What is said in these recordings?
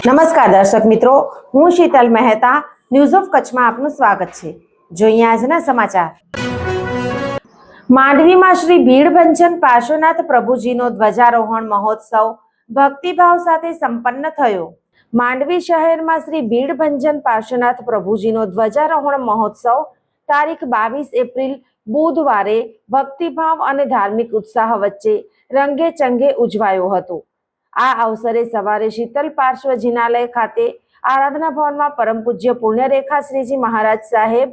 નમસ્કાર દર્શક મિત્રો, હું શીતલ મહેતા ન્યૂઝ ઓફ કચ્છમાં આપનું સ્વાગત છે। જોઈએ આજના સમાચાર। માંડવીમાં શ્રી ભીડભંજન પાર્શ્વનાથ પ્રભુજીનો ધ્વજારોહણ મહોત્સવ ભક્તિભાવ સાથે સંપન્ન થયો। માંડવી શહેરમાં શ્રી ભીડભંજન પાર્શ્વનાથ પ્રભુજીનો ધ્વજારોહણ મહોત્સવ તારીખ 22 એપ્રિલ બુધવારે ભક્તિભાવ અને ધાર્મિક ઉત્સાહ વચ્ચે રંગે ચંગે ઉજવાયો હતો। આ અવસરે સવારે શીતલ પાર્શ્વ જિનાલય ખાતે આરાધના ભવનમાં પરમ પૂજ્ય પુણ્યરેખા શ્રીજી મહારાજ સાહેબ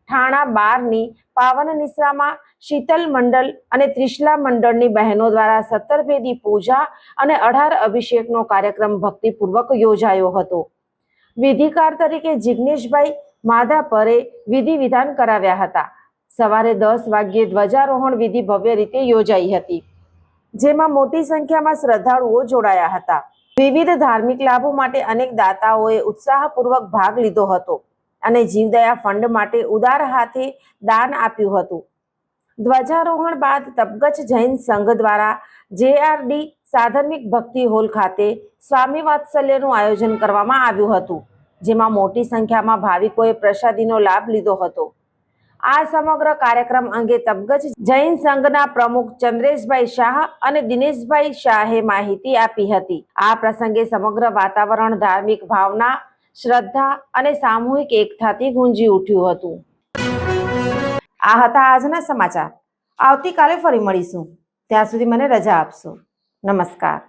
ઠાણા 12ની પાવન નિશ્રામાં શીતલ મંડળ અને ત્રિશલા મંડળની બહેનો દ્વારા 17 ભેદી પૂજા અને 18 અભિષેકનો કાર્યક્રમ ભક્તિપૂર્વક યોજાયો હતો। વિધિકાર તરીકે જિગ્નેશભાઈ માધાપરે વિધિ વિધાન કરાવ્યા હતા। સવારે 10 વાગ્યે ધ્વજારોહણ વિધિ ભવ્ય રીતે યોજાઈ હતી, જેમાં મોટી સંખ્યામાં શ્રદ્ધાળુઓ જોડાયા હતા। વિવિધ ધાર્મિક લાભો માટે અનેક દાતાઓએ ઉત્સાહપૂર્વક ભાગ લીધો હતો અને જીવદયા ફંડ માટે ઉદાર હાથે દાન આપ્યું હતું। ધ્વજારોહણ બાદ તપગચ્છ જૈન સંઘ દ્વારા JRD સાધર્મિક ભક્તિ હોલ ખાતે સ્વામી વાત્સલ્યનું આયોજન કરવામાં આવ્યું હતું, જેમાં મોટી સંખ્યામાં ભાવિકોએ પ્રસાદીનો લાભ લીધો હતો। આ સમગ્ર કાર્યક્રમ અંગે તપગચ્છ જૈન સંઘના પ્રમુખ ચંદ્રેશભાઈ શાહ અને દિનેશભાઈ શાહે માહિતી આપી હતી। આ પ્રસંગે સમગ્ર વાતાવરણ ધાર્મિક ભાવના, શ્રદ્ધા અને સામૂહિક એકતાથી ગુંજી ઉઠ્યું હતું। આ હતા આજના સમાચાર। આવતીકાલે ફરી મળીશું, ત્યાં સુધી મને રજા આપશો। નમસ્કાર।